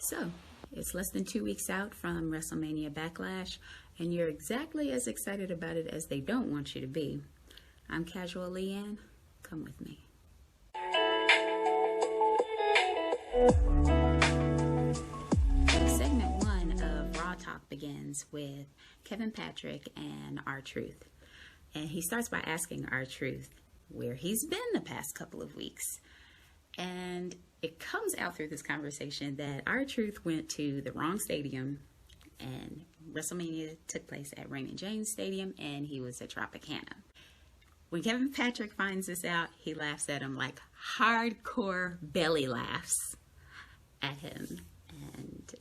So, it's less than 2 weeks out from WrestleMania Backlash, and you're exactly as excited about it as they don't want you to be. I'm Casualeann. Come with me. Segment 1 of Raw Talk begins with Kevin Patrick and R-Truth. And he starts by asking R-Truth where he's been the past couple of weeks. And it comes out through this conversation that R-Truth went to the wrong stadium, and WrestleMania took place at Raymond James Stadium, and he was at Tropicana. When Kevin Patrick finds this out, he laughs at him, like hardcore belly laughs at him. And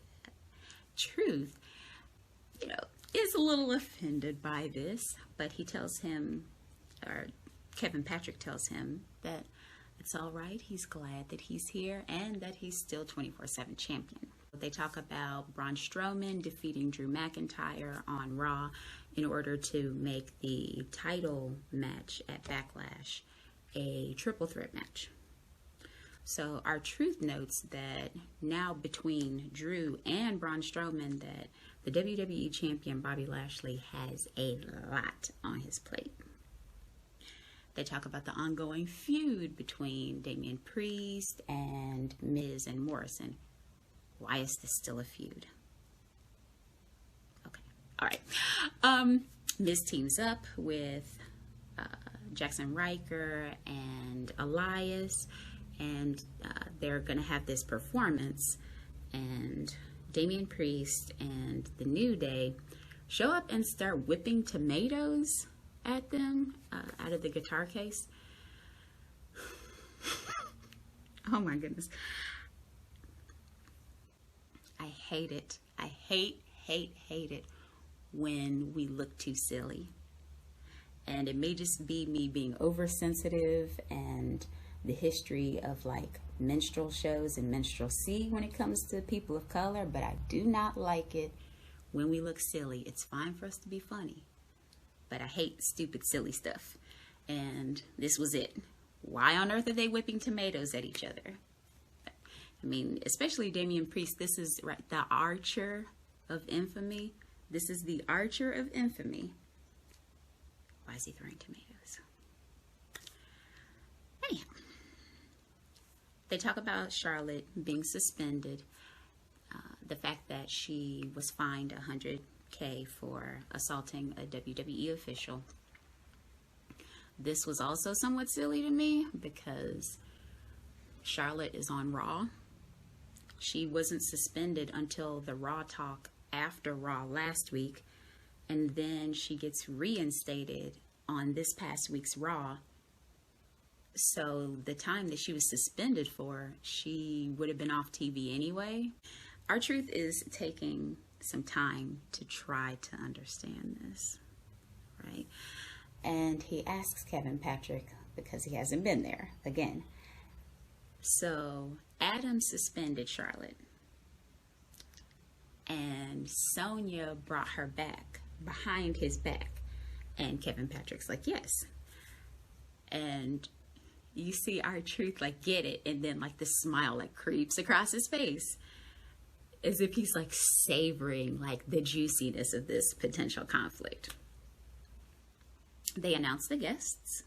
Truth, is a little offended by this, but he tells him, or Kevin Patrick tells him, that it's all right. He's glad that he's here and that he's still 24/7 champion. They talk about Braun Strowman defeating Drew McIntyre on Raw in order to make the title match at Backlash a triple threat match. So R-Truth notes that now between Drew and Braun Strowman that the WWE champion Bobby Lashley has a lot on his plate. They talk about the ongoing feud between Damian Priest and Miz and Morrison. Why is this still a feud? Okay, all right. Miz teams up with Jackson Riker and Elias, and they're going to have this performance. And Damian Priest and the New Day show up and start whipping tomatoes at them out of the guitar case. Oh my goodness. I hate it. I hate it when we look too silly. And it may just be me being oversensitive and the history of like minstrel shows and minstrelsy when it comes to people of color, but I do not like it when we look silly. It's fine for us to be funny, but I hate stupid, silly stuff. And this was it. Why on earth are they whipping tomatoes at each other? I mean, especially Damian Priest. This is right, the Archer of infamy. This is the Archer of infamy. Why is he throwing tomatoes? Anyhow, they talk about Charlotte being suspended. The fact that she was fined $100K for assaulting a WWE official. This was also somewhat silly to me because Charlotte is on Raw. She wasn't suspended until the Raw talk after Raw last week, and then she gets reinstated on this past week's Raw. So the time that she was suspended for, she would have been off TV anyway. R-Truth is taking some time to try to understand this, right? And he asks Kevin Patrick because he hasn't been there again. So Adam suspended Charlotte, and Sonya brought her back behind his back, and Kevin Patrick's like, yes. And you see R-Truth like get it, and then like the smile like creeps across his face as if he's like savoring like the juiciness of this potential conflict. They announce the guests,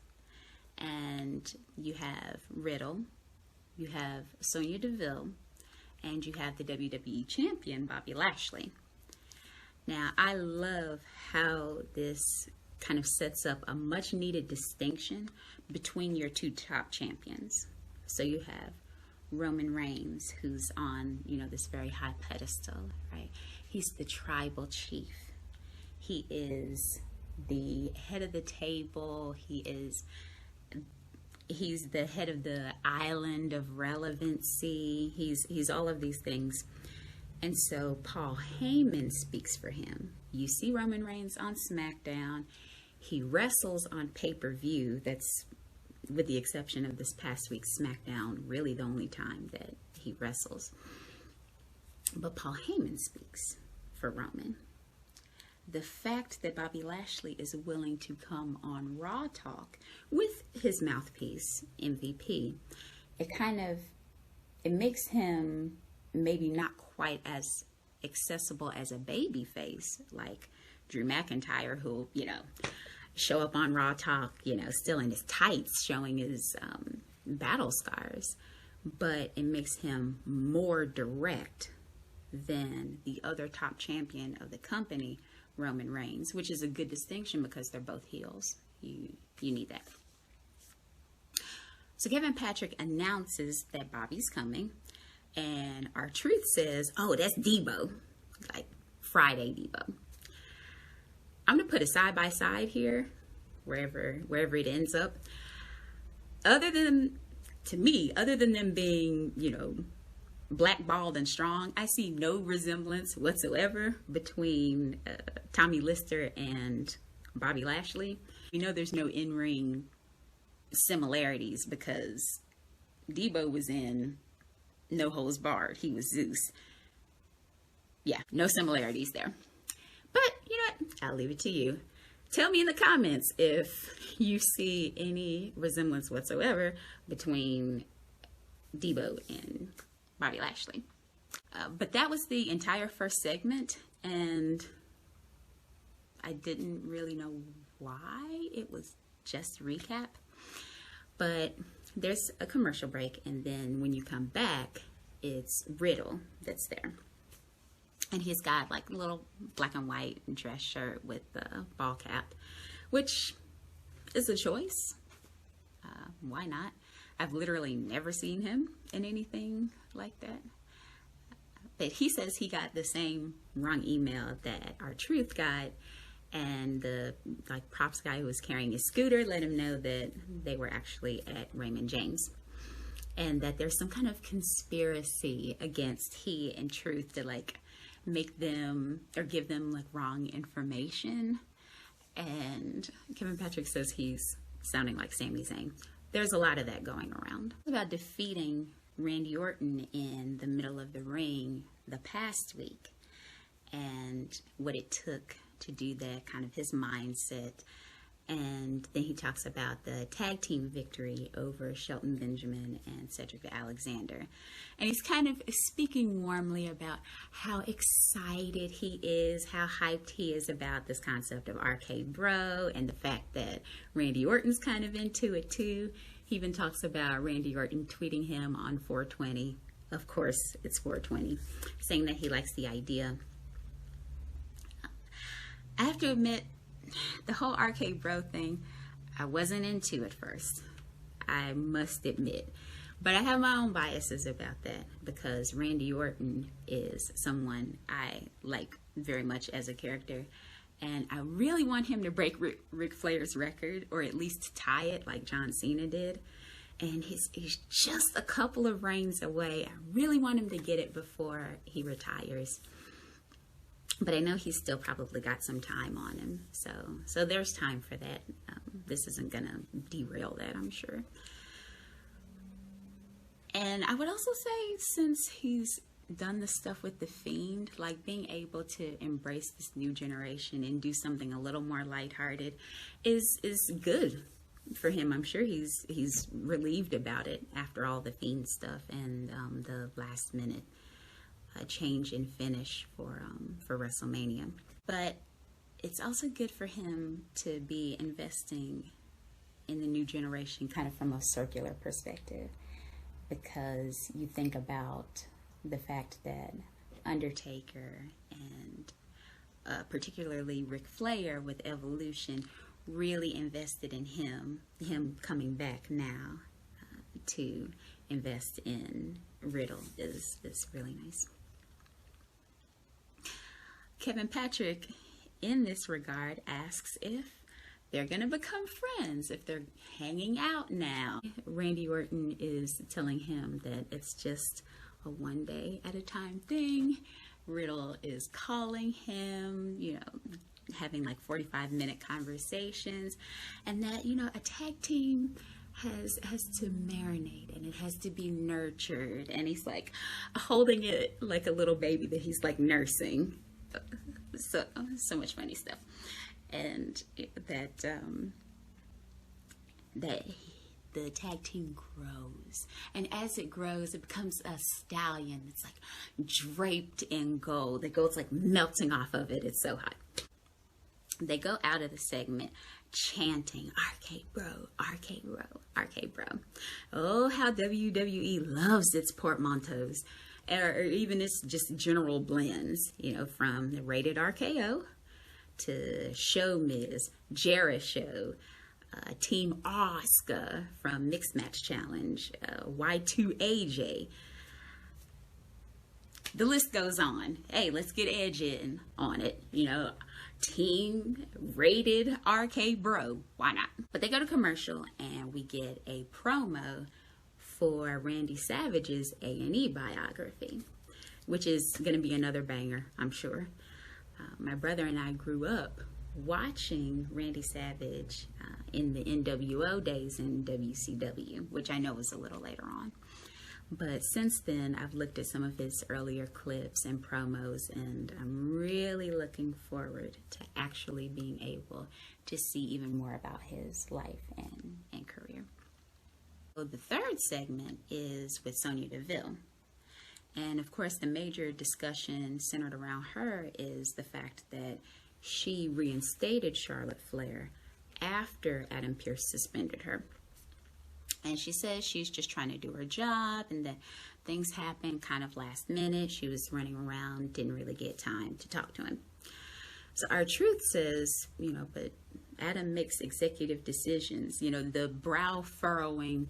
and you have Riddle, you have Sonya Deville, and you have the WWE champion Bobby Lashley. Now, I love how this kind of sets up a much needed distinction between your two top champions. So you have Roman Reigns, who's on, this very high pedestal, right? He's the tribal chief. He is the head of the table. He's the head of the island of relevancy. He's all of these things. And so Paul Heyman speaks for him. You see Roman Reigns on SmackDown. He wrestles on pay-per-view. That's, with the exception of this past week's SmackDown, really the only time that he wrestles. But Paul Heyman speaks for Roman. The fact that Bobby Lashley is willing to come on Raw Talk with his mouthpiece, MVP, it makes him maybe not quite as accessible as a baby face like Drew McIntyre, who, you know, show up on Raw Talk, you know, still in his tights, showing his battle scars. But it makes him more direct than the other top champion of the company, Roman Reigns, which is a good distinction because they're both heels. You need that. So Kevin Patrick announces that Bobby's coming, and R-Truth says, oh, that's Debo, like Friday Debo. I'm gonna put a side by side here, wherever it ends up. Other than them being, you know, blackballed and strong, I see no resemblance whatsoever between Tommy Lister and Bobby Lashley. You know, there's no in-ring similarities because Debo was in No Holds Barred. He was Zeus. Yeah, no similarities there. But, you know what? I'll leave it to you. Tell me in the comments if you see any resemblance whatsoever between Debo and Bobby Lashley. But that was the entire first segment, and I didn't really know why it was just recap. But there's a commercial break, and then when you come back, it's Riddle that's there. And he's got like a little black and white dress shirt with the ball cap, which is a choice. Why not? I've literally never seen him in anything like that. But he says he got the same wrong email that R-Truth got, and the like props guy who was carrying his scooter let him know that they were actually at Raymond James, and that there's some kind of conspiracy against he and Truth to like make them or give them like wrong information. And Kevin Patrick says he's sounding like Sami Zayn. There's a lot of that going around. About defeating Randy Orton in the middle of the ring the past week, and what it took to do that, kind of his mindset. And then he talks about the tag team victory over Shelton Benjamin and Cedric Alexander. And he's kind of speaking warmly about how excited he is, how hyped he is about this concept of RKBro, and the fact that Randy Orton's kind of into it too. He even talks about Randy Orton tweeting him on 420. Of course, it's 420, saying that he likes the idea. I have to admit, the whole RKBro thing, I wasn't into at first. I must admit. But I have my own biases about that, because Randy Orton is someone I like very much as a character. And I really want him to break Ric Flair's record, or at least tie it like John Cena did. And he's just a couple of reigns away. I really want him to get it before he retires. But I know he's still probably got some time on him. So there's time for that. This isn't going to derail that, I'm sure. And I would also say, since he's done the stuff with The Fiend, like being able to embrace this new generation and do something a little more lighthearted is good for him. I'm sure he's relieved about it after all the Fiend stuff and the last minute change in finish for WrestleMania. But it's also good for him to be investing in the new generation kind of from a circular perspective, because you think about the fact that Undertaker and particularly Ric Flair with Evolution really invested in him coming back now to invest in Riddle is really nice. Kevin Patrick, in this regard, asks if they're going to become friends, if they're hanging out now. Randy Orton is telling him that it's just a one day at a time thing. Riddle is calling him, having like 45-minute conversations, and that, a tag team has to marinate and it has to be nurtured, and he's like holding it like a little baby that he's like nursing. So much funny stuff. And that the tag team grows. And as it grows, it becomes a stallion that's like draped in gold. The gold's like melting off of it. It's so hot. They go out of the segment chanting, RKBro, RKBro, RKBro. Oh, how WWE loves its portmanteaus, or even its just general blends, you know, from the Rated RKO to Show Miz, Jericho, Team Asuka from Mixed Match Challenge, Y2AJ. The list goes on. Hey, let's get Edge in on it, you know. Team Rated RKBro. Why not? But they go to commercial and we get a promo for Randy Savage's A&E biography, which is going to be another banger, I'm sure. My brother and I grew up watching Randy Savage in the NWO days in WCW, which I know was a little later on. But since then, I've looked at some of his earlier clips and promos, and I'm really looking forward to actually being able to see even more about his life and career. So the third segment is with Sonya Deville. And of course, the major discussion centered around her is the fact that she reinstated Charlotte Flair after Adam Pearce suspended her. And she says she's just trying to do her job and that things happened kind of last minute. She was running around, didn't really get time to talk to him. So R-Truth says, you know, but Adam makes executive decisions. You know, the brow furrowing,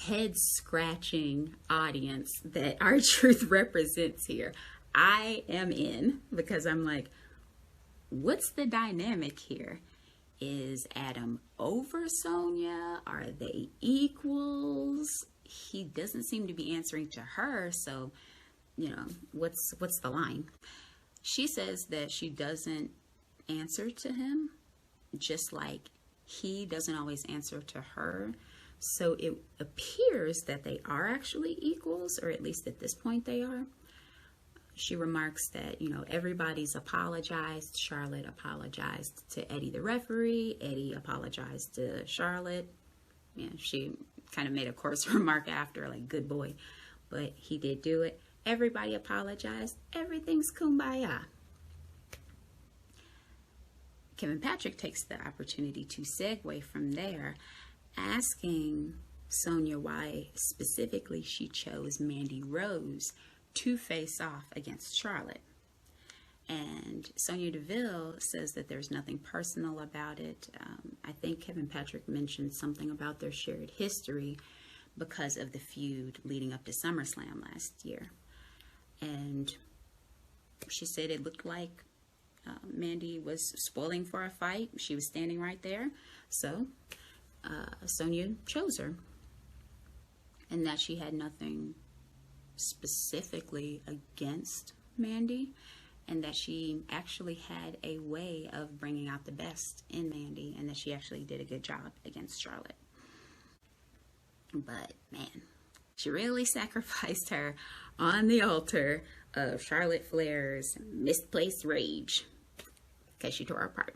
head scratching audience that R-Truth represents here, I am in, because I'm like, what's the dynamic here? Is Adam over Sonya? Are they equals? He doesn't seem to be answering to her, so, you know, what's the line? She says that she doesn't answer to him, just like he doesn't always answer to her. So it appears that they are actually equals, or at least at this point they are. She remarks that, you know, everybody's apologized. Charlotte apologized to Eddie the referee. Eddie apologized to Charlotte. Yeah, she kind of made a coarse remark after, like, good boy. But he did do it. Everybody apologized. Everything's kumbaya. Kevin Patrick takes the opportunity to segue from there, asking Sonya why specifically she chose Mandy Rose to face off against Charlotte. And Sonya Deville says that there's nothing personal about it. I think Kevin Patrick mentioned something about their shared history because of the feud leading up to SummerSlam last year. And she said it looked like Mandy was spoiling for a fight. She was standing right there. So Sonya chose her. And that she had nothing specifically against Mandy, and that she actually had a way of bringing out the best in Mandy, and that she actually did a good job against Charlotte. But man, she really sacrificed her on the altar of Charlotte Flair's misplaced rage, because she tore her apart.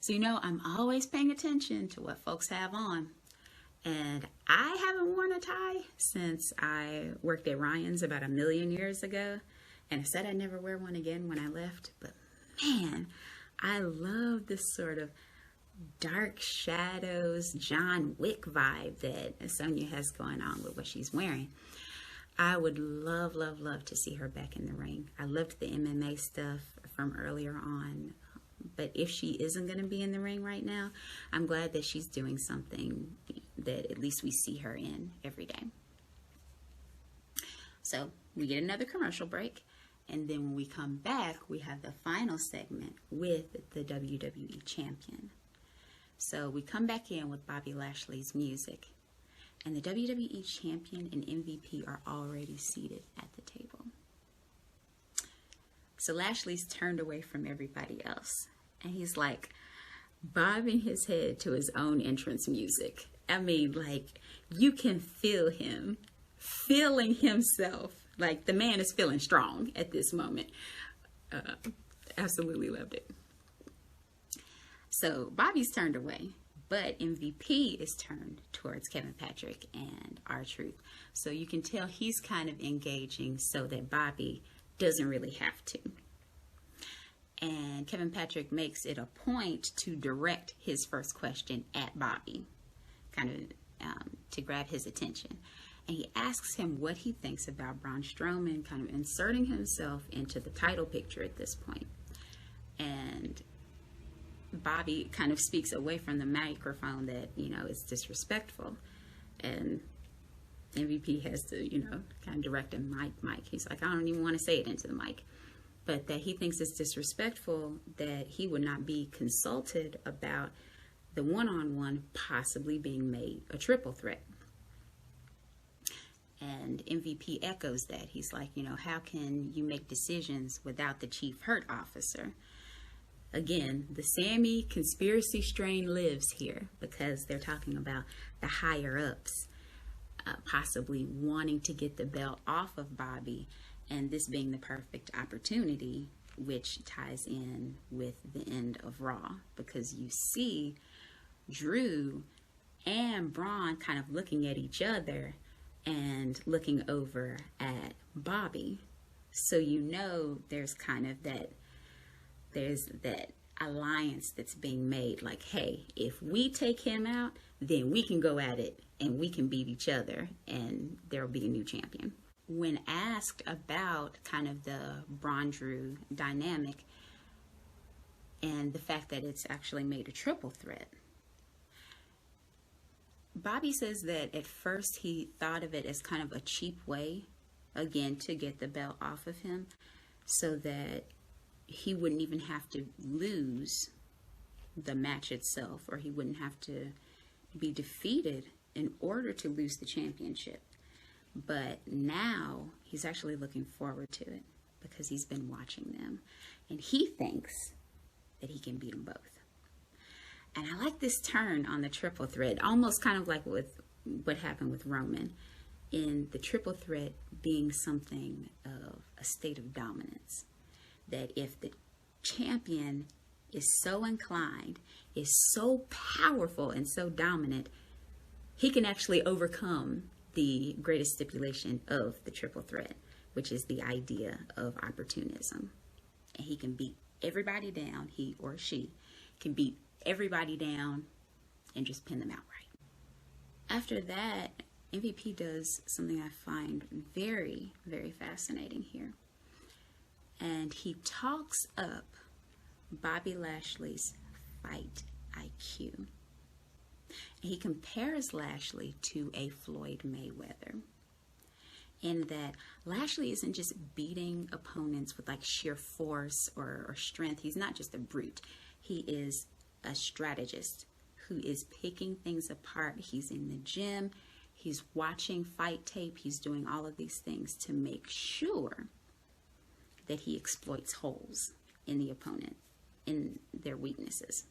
So, you know, I'm always paying attention to what folks have on. And I haven't worn a tie since I worked at Ryan's about 1,000,000 years ago. And I said I'd never wear one again when I left. But man, I love this sort of dark shadows, John Wick vibe that Sonya has going on with what she's wearing. I would love, love, love to see her back in the ring. I loved the MMA stuff from earlier on. But if she isn't going to be in the ring right now, I'm glad that she's doing something that at least we see her in every day. So we get another commercial break. And then when we come back, we have the final segment with the WWE Champion. So we come back in with Bobby Lashley's music. And the WWE Champion and MVP are already seated at the table. So Lashley's turned away from everybody else. And he's like bobbing his head to his own entrance music. I mean, like, you can feel him feeling himself. Like, the man is feeling strong at this moment. Absolutely loved it. So Bobby's turned away. But MVP is turned towards Kevin Patrick and R-Truth. So you can tell he's kind of engaging so that Bobby doesn't really have to. And Kevin Patrick makes it a point to direct his first question at Bobby, kind of to grab his attention. And he asks him what he thinks about Braun Strowman kind of inserting himself into the title picture at this point. And Bobby kind of speaks away from the microphone that, it's disrespectful. And MVP has to, kind of direct him, Mike. He's like, I don't even want to say it into the mic. But that he thinks it's disrespectful that he would not be consulted about the one-on-one possibly being made a triple threat. And MVP echoes that. He's like, how can you make decisions without the chief hurt officer? Again, the Sammy conspiracy strain lives here because they're talking about the higher-ups possibly wanting to get the belt off of Bobby, and this being the perfect opportunity, which ties in with the end of Raw, because you see Drew and Braun kind of looking at each other and looking over at Bobby. So there's kind of there's that alliance that's being made, like, hey, if we take him out, then we can go at it and we can beat each other and there'll be a new champion. When asked about kind of the Braun-Drew dynamic and the fact that it's actually made a triple threat, Bobby says that at first he thought of it as kind of a cheap way, again, to get the belt off of him so that he wouldn't even have to lose the match itself, or he wouldn't have to be defeated in order to lose the championship. But now he's actually looking forward to it because he's been watching them, and he thinks that he can beat them both. And I like this turn on the triple threat, almost kind of like with what happened with Roman, in the triple threat being something of a state of dominance. That if the champion is so inclined, is so powerful and so dominant, he can actually overcome the greatest stipulation of the triple threat, which is the idea of opportunism. And he can beat everybody down, he or she can beat everybody down and just pin them outright. After that, MVP does something I find very, very fascinating here. And he talks up Bobby Lashley's fight IQ. And he compares Lashley to a Floyd Mayweather, in that Lashley isn't just beating opponents with like sheer force or strength. He's not just a brute. He is a strategist who is picking things apart. He's in the gym. He's watching fight tape. He's doing all of these things to make sure that he exploits holes in the opponent, in their weaknesses.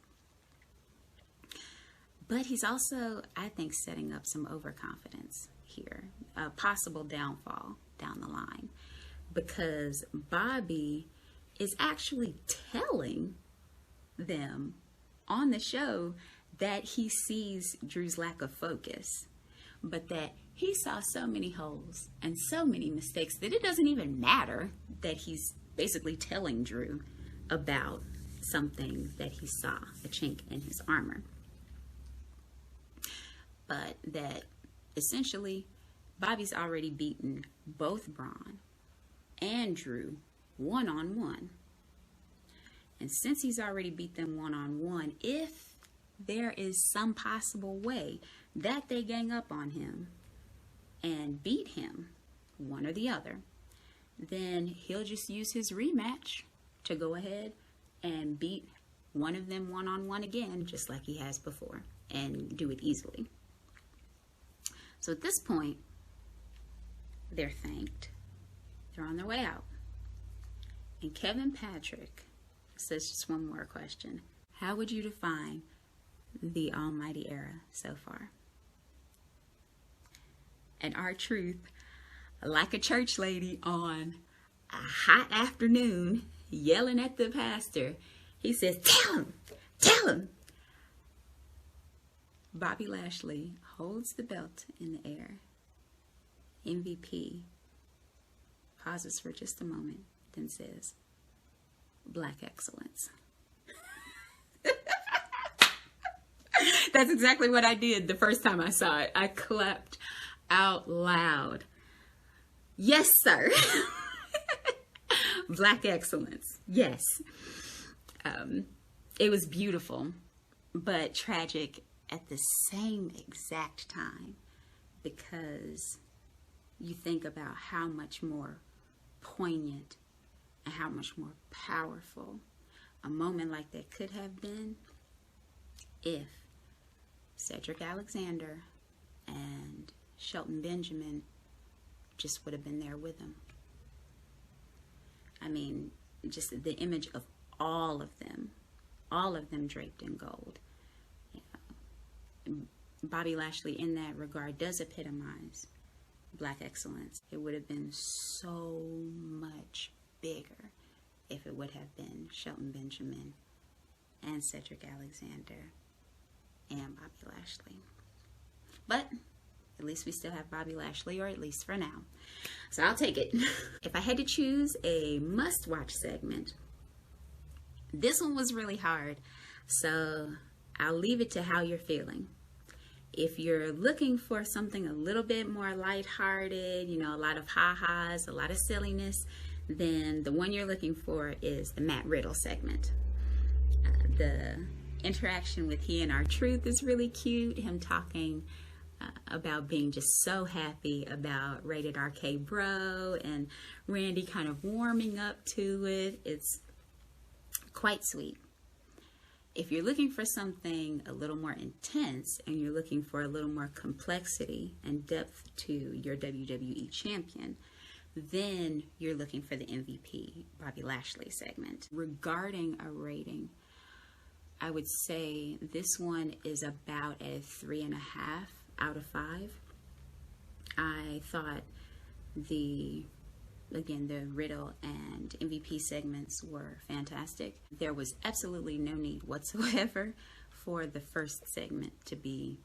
But he's also, I think, setting up some overconfidence here, a possible downfall down the line, because Bobby is actually telling them on the show that he sees Drew's lack of focus, but that he saw so many holes and so many mistakes that it doesn't even matter that he's basically telling Drew about something that he saw, a chink in his armor. But that essentially Bobby's already beaten both Braun and Drew one-on-one. And since he's already beat them one-on-one, if there is some possible way that they gang up on him and beat him, one or the other, then he'll just use his rematch to go ahead and beat one of them one-on-one again, just like he has before, and do it easily. So at this point, they're thanked. They're on their way out. And Kevin Patrick says just one more question. How would you define the Almighty Era so far? And R-Truth, like a church lady on a hot afternoon, yelling at the pastor, he says, tell him, Bobby Lashley holds the belt in the air. MVP pauses for just a moment, then says, "Black excellence." That's exactly what I did the first time I saw it. I clapped out loud. Yes, sir. Black excellence. Yes. It was beautiful, but tragic at the same exact time, because you think about how much more poignant and how much more powerful a moment like that could have been if Cedric Alexander and Shelton Benjamin just would have been there with him. I mean, just the image of all of them draped in gold. Bobby Lashley, in that regard, does epitomize Black excellence. It would have been so much bigger if it would have been Shelton Benjamin and Cedric Alexander and Bobby Lashley. But at least we still have Bobby Lashley, or at least for now. So I'll take it. If I had to choose a must-watch segment, this one was really hard. So I'll leave it to how you're feeling. If you're looking for something a little bit more lighthearted, a lot of ha-has, a lot of silliness, then the one you're looking for is the Matt Riddle segment. The interaction with he and R-Truth is really cute. Him talking about being just so happy about Rated RKBro, and Randy kind of warming up to it. It's quite sweet. If you're looking for something a little more intense and you're looking for a little more complexity and depth to your WWE champion, then you're looking for the MVP Bobby Lashley segment. Regarding a rating, I would say this one is about a 3.5 out of 5. I thought the Riddle and MVP segments were fantastic. There was absolutely no need whatsoever for the first segment to be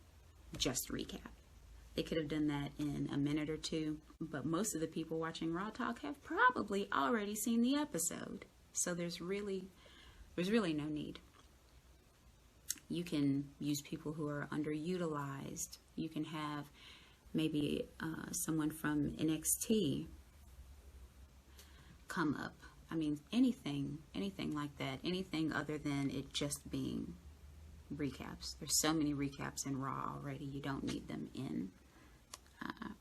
just recap. They could have done that in a minute or two, but most of the people watching Raw Talk have probably already seen the episode. So there's really no need. You can use people who are underutilized. You can have maybe someone from NXT come up. I mean, anything like that, anything other than it just being recaps. There's so many recaps in Raw already. You don't need them in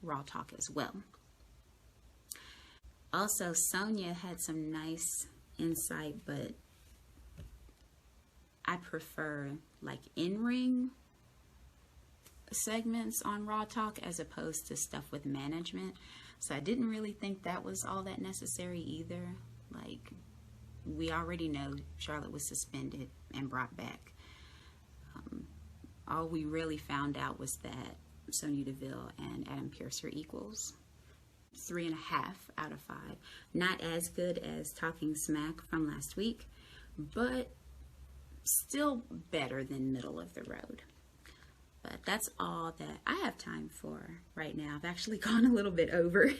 Raw Talk as well. Also, Sonya had some nice insight, but I prefer like in-ring segments on Raw Talk as opposed to stuff with management. So I didn't really think that was all that necessary either. Like, we already know Charlotte was suspended and brought back. All we really found out was that Sonya Deville and Adam Pearce are equals. 3.5 out of 5. Not as good as Talking Smack from last week, but still better than middle of the road. But that's all that I have time for right now. I've actually gone a little bit over.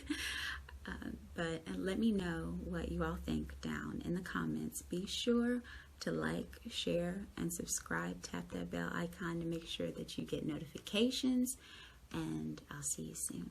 But let me know what you all think down in the comments. Be sure to like, share, and subscribe. Tap that bell icon to make sure that you get notifications. And I'll see you soon.